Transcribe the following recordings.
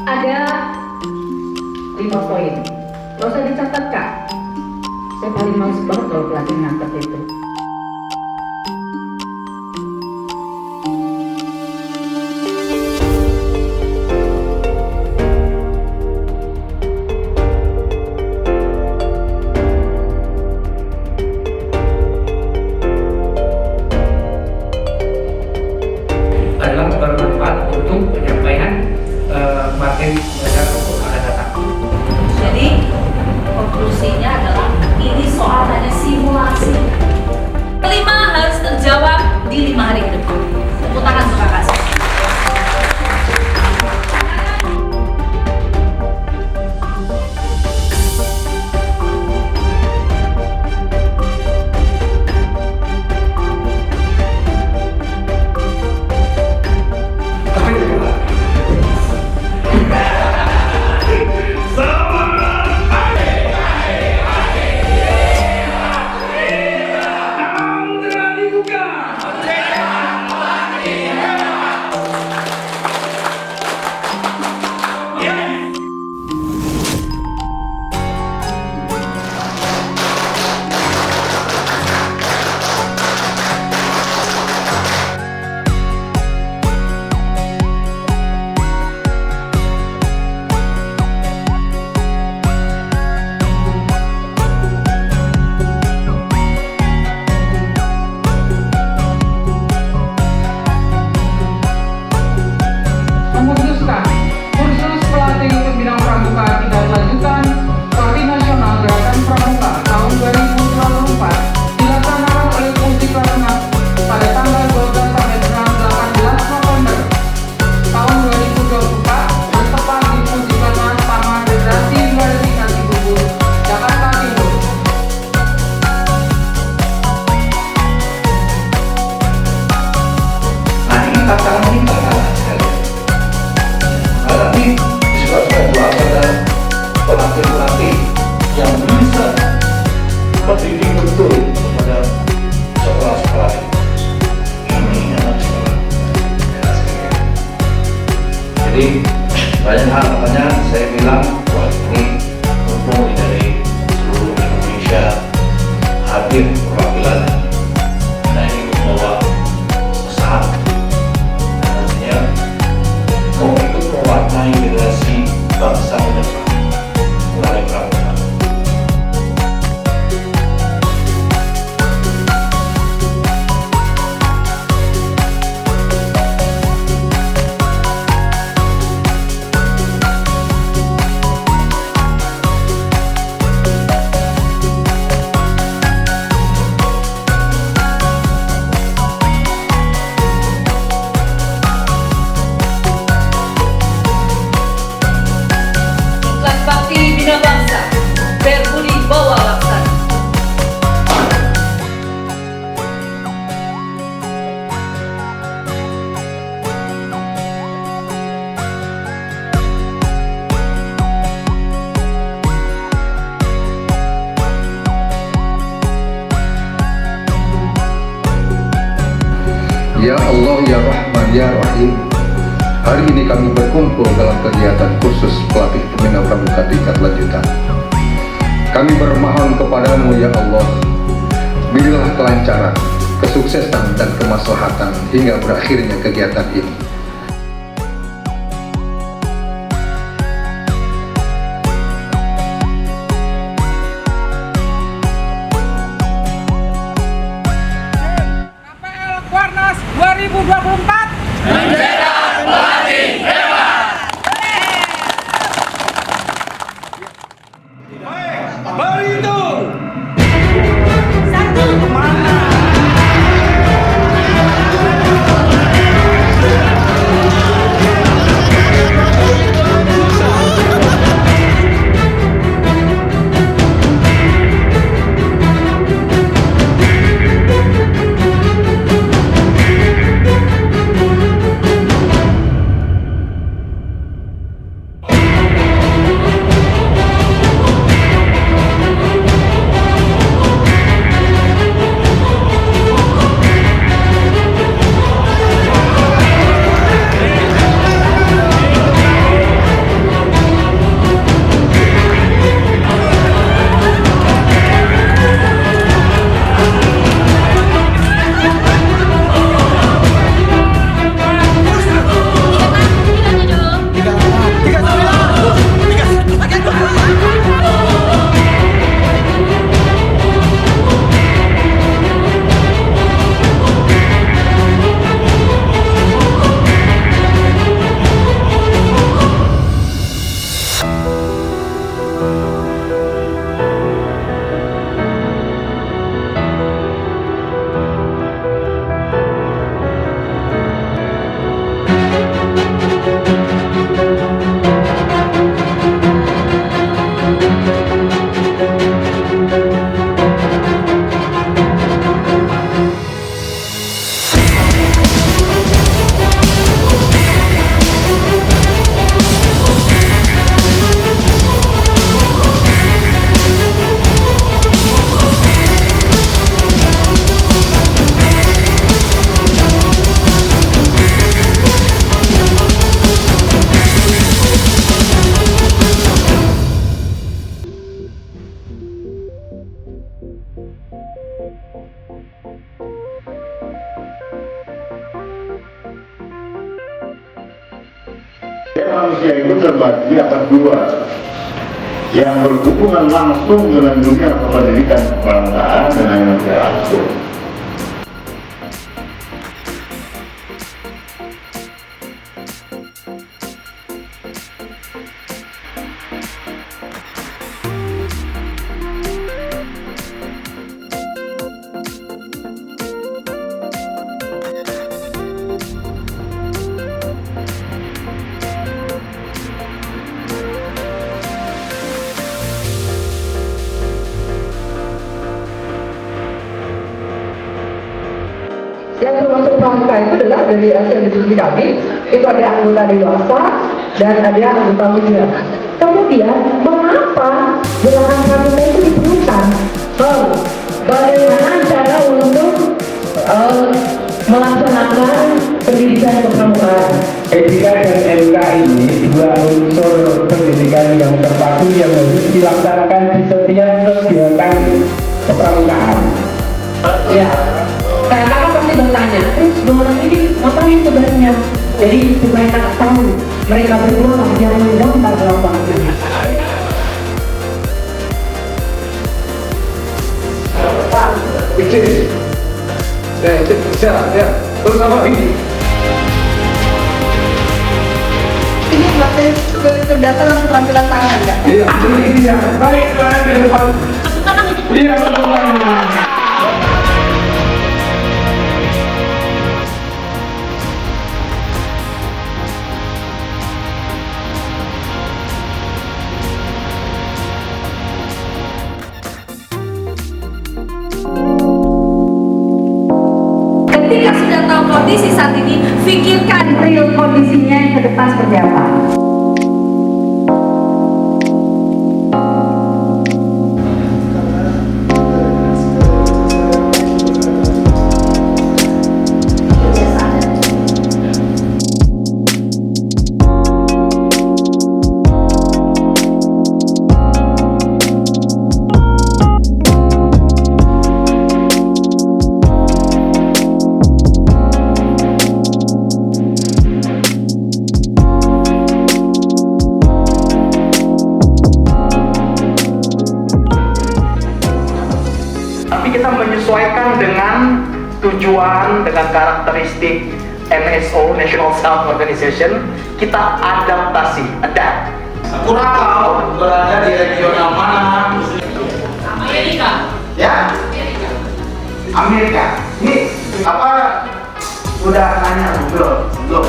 Ada 5 poin. Gak usah dicatat, Kak. Saya paling males banget kalau pelatih nyatet itu. Adalah bermanfaat untuk penyampaian materi pelajaran untuk akan datang. Jadi konklusinya adalah ini soal hanya simulasi. Kelima harus terjawab di 5 hari ke depan. Tepuk tangan untuk kakak saya. Tapi memutuskan kursus pelatih bidang pramuka tidak dilanjutkan. Pelatih Nasional Gerakan Pramuka tahun 2024 dilaksanakan oleh Pusiklasmas pada tanggal 12 sampai dengan 18 November tahun 2024 bertempat di Pusiklasmas Taman Rekreasi Indonesia Cibubur, Jakarta Timur. Nah ini tantangan kita kalah sekali. Karena nanti juga dua pada pelatih-pelatih yang bisa mendidik betul kepada sekolah-sekolah ini anak sekolah. Jadi banyak hal, makanya saya bilang wah ini mumpung dari seluruh Indonesia hadir perwakilan. Nah ini membawa pesan dan nantinya mau ikut mewarnai generasi bangsa ke depan melalui pramuka. Iklan Bakti Bina Bangsa, berbudi bawa laksana. Ya Allah, Ya Rahman, Ya Rahim. Hari ini kami berkumpul dalam kegiatan kursus pelatih pembina pramuka tingkat lanjutan. Kami bermohon kepadamu, Ya Allah, berilah kelancaran, kesuksesan dan kemaslahatan hingga berakhirnya kegiatan ini. KPL Kuarnas 2024 berhitung 1, kemana? itu terbagi atas dua, yang berhubungan langsung dengan dunia pendidikan kebangsaan dan yang tidak langsung. Yang termasuk pramuka itu adalah dari hasil diskusi kami, itu ada anggota dewasa dan ada anggota muda. Kemudian, mengapa gerakan pramuka itu diperlukan? Bagaimana cara untuk melaksanakan pendidikan kepramukaan? Etika dan MK ini dua unsur pendidikan yang terpadu yang harus dilaksanakan di setiap kegiatan kepramukaan. Ya, kakak pasti bertanya, terus dua orang ini ngapain sebenarnya? Jadi supaya kakak tahu mereka berdua yang menggambar lapangan. Kecil. Ya. Terus apa ini? Ini masih kecerdasan dan keterampilan tangan nggak? Iya, ini ya. Baik, ke depan. Iya, betul. Ketika sudah tahu kondisi saat ini, pikirkan Real kondisinya yang ke depan seperti apa? Tapi kita menyesuaikan dengan tujuan, dengan karakteristik NSO, National Staff Organization, kita adaptasi, adapt. Kurakau berada di regional mana? Amerika. Ya, Amerika. Ini apa? Udah nanya belum? Belum.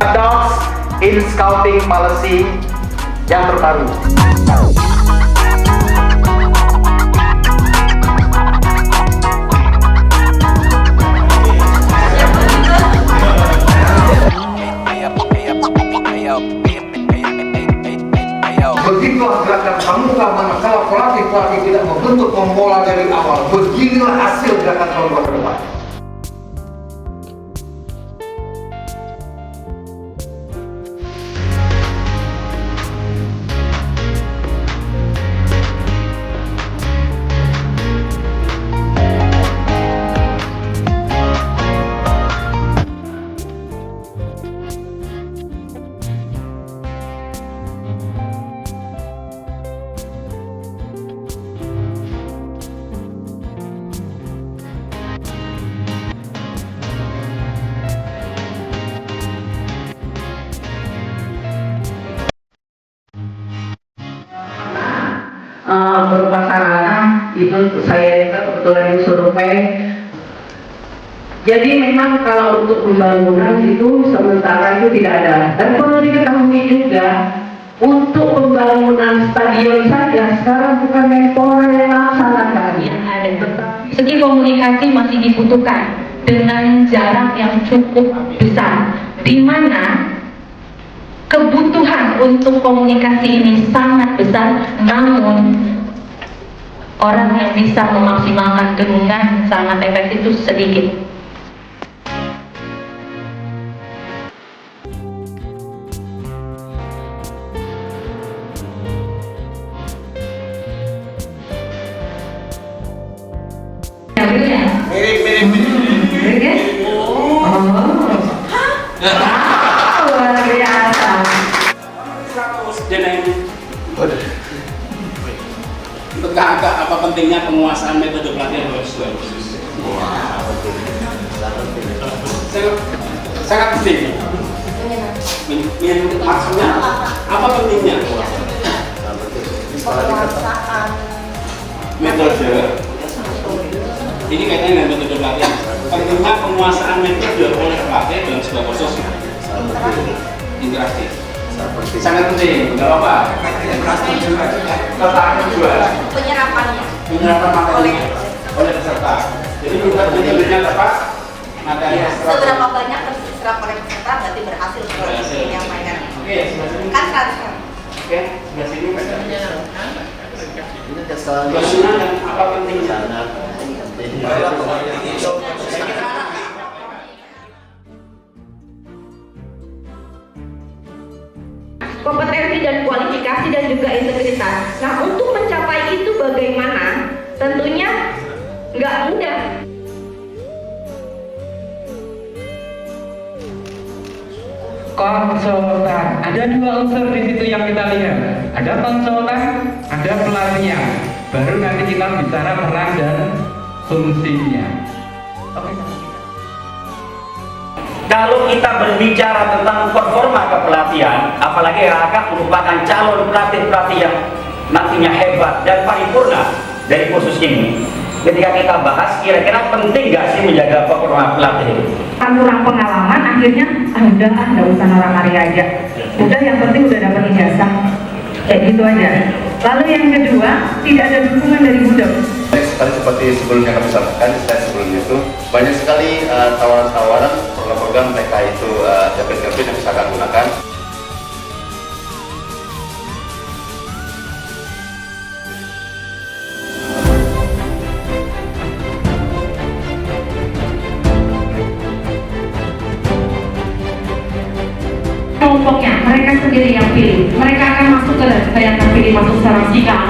Adults in Scouting Policy yang terbaru. Begitulah gerakan pramuka manakala pelatih-pelatih tidak membentuk pembola dari awal. Beginilah hasil gerakan pramuka ke depan. Berupa sarana itu saya kebetulan survei. Jadi memang kalau untuk pembangunan itu sementara itu tidak ada. Dan perlu diketahui juga untuk pembangunan stadion saja sekarang bukan Menpora yang melaksanakan. Yang ada. Segi komunikasi masih dibutuhkan dengan jarak yang cukup besar, di mana kebutuhan untuk komunikasi ini sangat besar, namun orang yang bisa memaksimalkan dengan sangat efektif itu sedikit. Mirip. Mirip kan? Oh. Kakak, apa pentingnya penguasaan metode pelatihan bersiswa? Sangat penting. Maksudnya apa pentingnya? Penguasaan Metode. Ini kaitannya dengan metode pelatihan. Pentingnya penguasaan metode oleh pelatih dalam sebuah kursus interaktif. Sangat penting, nggak apa-apa. Tentang tujuan. penyerapannya Penyerapan materi oleh peserta. Jadi metodenya tepat, materi seberapa banyak terserap oleh peserta berarti berhasil Berhasil. menyampaikan. Oke, sebelah sini. Kan transfer. Oke, sebelah sini. Bagaimana dan apa pentingnya? Kompetensi dan kualifikasi dan juga integritas. Nah, untuk mencapai itu bagaimana? Tentunya nggak mudah. Konsultan. Ada dua unsur di situ yang kita lihat. Ada konsultan, ada pelatihan. Baru nanti kita bicara peran dan fungsinya. Oke. Kalau kita berbicara tentang performa kepelatihan, apalagi Raka merupakan calon pelatih-pelatih yang nantinya hebat dan paripurna dari kursus ini. Ketika kita bahas, kira-kira penting nggak sih menjaga performa pelatih? Kurang pengalaman, akhirnya udah nggak usah norak-nari aja. Udah, yang penting udah dapat ijazah. Kayak gitu aja. Lalu yang kedua, tidak ada dukungan dari budak. Sekali seperti sebelumnya kami sampaikan, saya sebelumnya itu banyak sekali tawaran-tawaran program-program mereka itu dapat kerja yang bisa kami gunakan. Kelompoknya, mereka sendiri yang pilih. Mereka akan masuk ke dalam, saya akan pilih masuk secara sikap.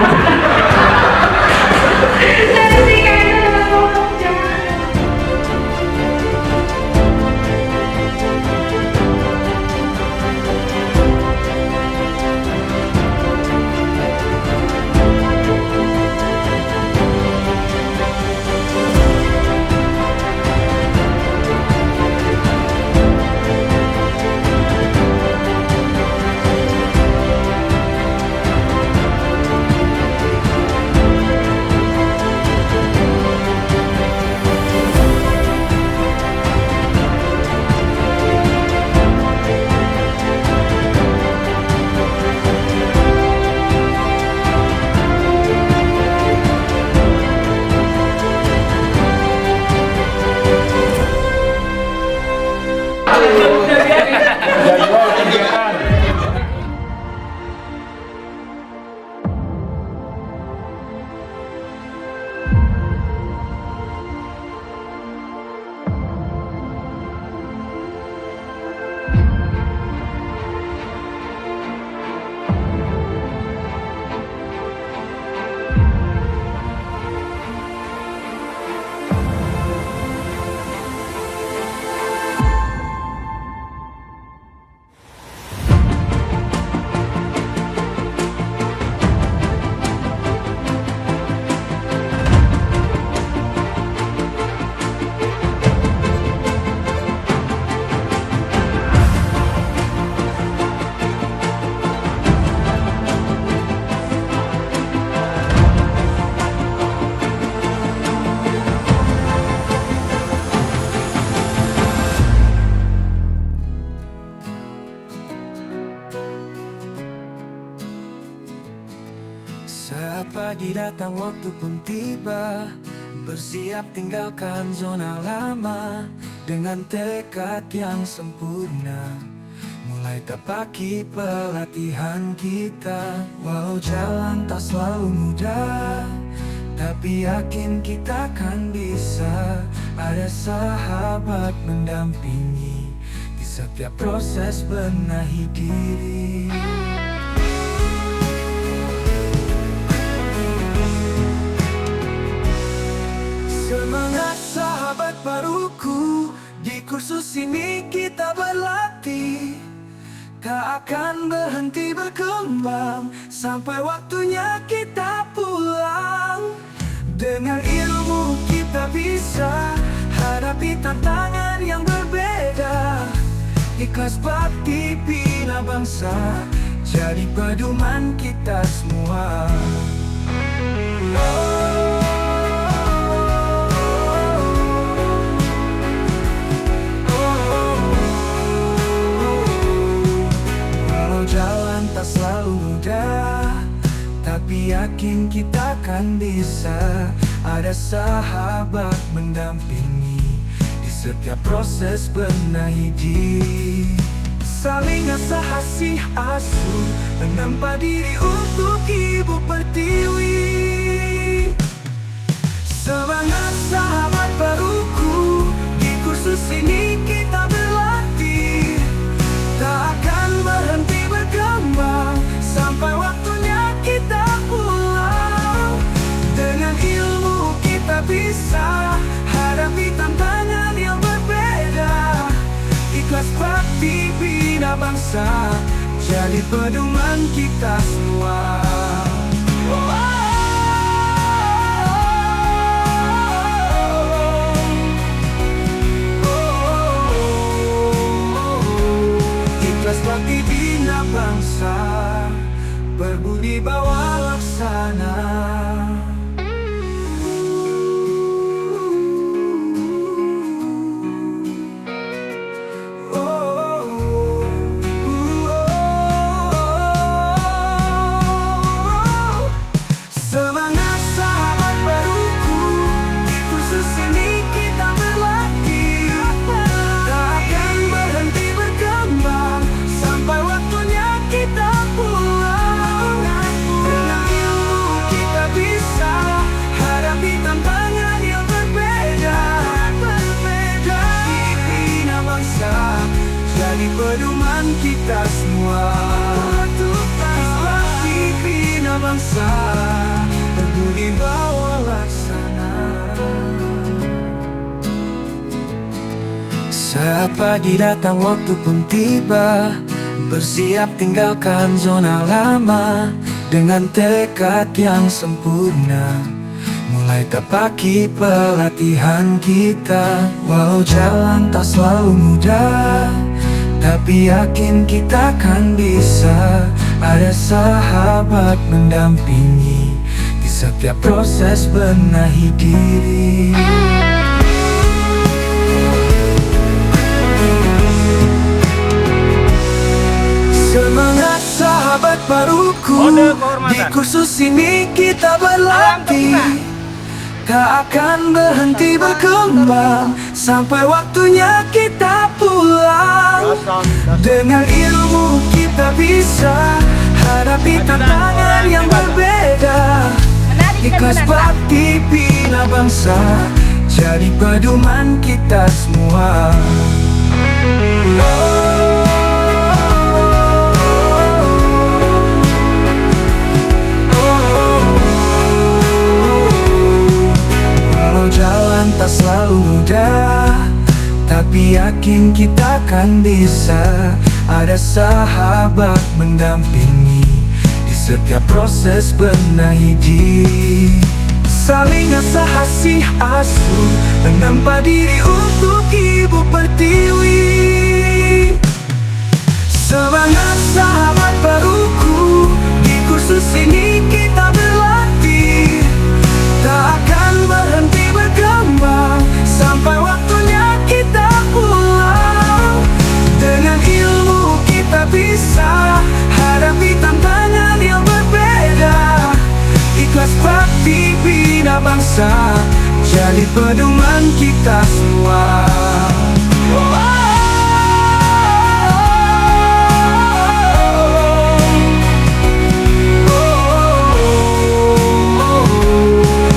Jadwal kegiatan. Saat pagi datang, waktu pun tiba. Bersiap tinggalkan zona lama dengan tekad yang sempurna. Mulai tapaki pelatihan kita. Walau jalan tak selalu mudah, tapi yakin kita kan bisa. Ada sahabat mendampingi di setiap proses benahi diri. Semangat sahabat baruku, di kursus ini kita berlatih. tak akan berhenti berkembang sampai waktunya kita pulang. Dengan ilmu kita bisa hadapi tantangan yang berbeda. Ikhlas bakti bina bangsa jadi pedoman kita semua. Walau jalan tak selalu mudah, tapi yakin kita kan bisa. Ada sahabat mendampingi di setiap proses benahi diri. Saling asah asih asuh, menempa diri untuk ibu pertiwi. Semangat sahabat baruku, di kursus ini kita berlatih. Tak akan berhenti berkembang sampai waktunya kita pulang. Dengan ilmu kita bisa hadapi tantangan yang berbeda. Ikhlas bakti bina bangsa jadi pedoman kita semua. Ikhlas bakti bina bangsa, berbudi bawa laksana. Semangat sahabat baruku, di kursus ini kita berlatih. Tak akan berhenti berkembang sampai waktunya kita pulang. Dengan ilmu kita bisa hadapi tantangan yang berbeda. Bina bangsa jadi pedoman kita semua. Bina bangsa peduli bawa laksana. Saat pagi datang waktu pun tiba, bersiap tinggalkan zona lama. Dengan tekad yang sempurna, mulai tepaki pelatihan kita. Walau jalan tak selalu mudah, tapi yakin kita kan bisa. Ada sahabat mendampingi di setiap proses benahi diri. Semangat sahabat baruku, di kursus ini kita berlatih. Tak akan berhenti berkembang sampai waktunya kita pulang. Dengan ilmu kita bisa hadapi tantangan yang berbeda. Ikhlas bakti bina bangsa jadi pedoman kita semua. Jalan tak selalu mudah, tapi yakin kita kan bisa. Ada sahabat mendampingi di setiap proses benahi diri. Saling asah asih asuh, menempa diri untuk ibu pertiwi. Semangat sahabat baruku, di kursus ini kita berlatih. Tak akan berhenti berkembang sampai waktunya kita pulang. Dengan ilmu kita bisa hadapi tantangan yang berbeda. Ikhlas bakti bina bangsa jadi pedoman kita semua.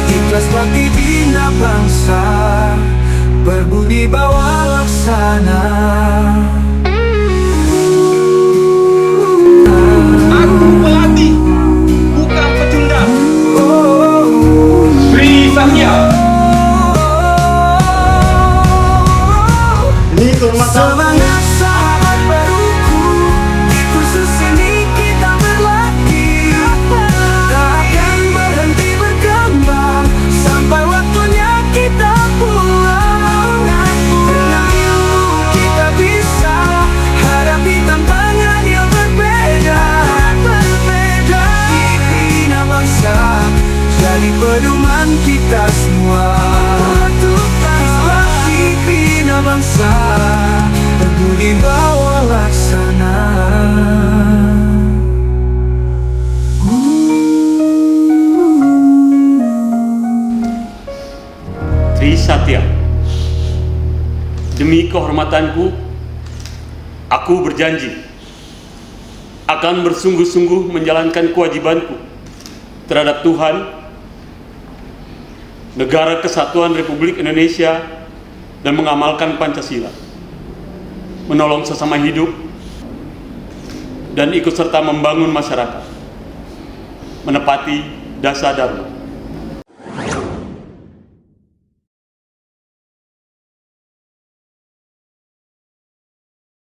Ikhlas bakti bina bangsa, berbudi bawa laksana. Aku pelatih, bukan pecundang. Sri Satya. Demi kehormatanku, aku berjanji akan bersungguh-sungguh menjalankan kewajibanku terhadap Tuhan, Negara Kesatuan Republik Indonesia, dan mengamalkan Pancasila, menolong sesama hidup, dan ikut serta membangun masyarakat, menepati dasar Dharma.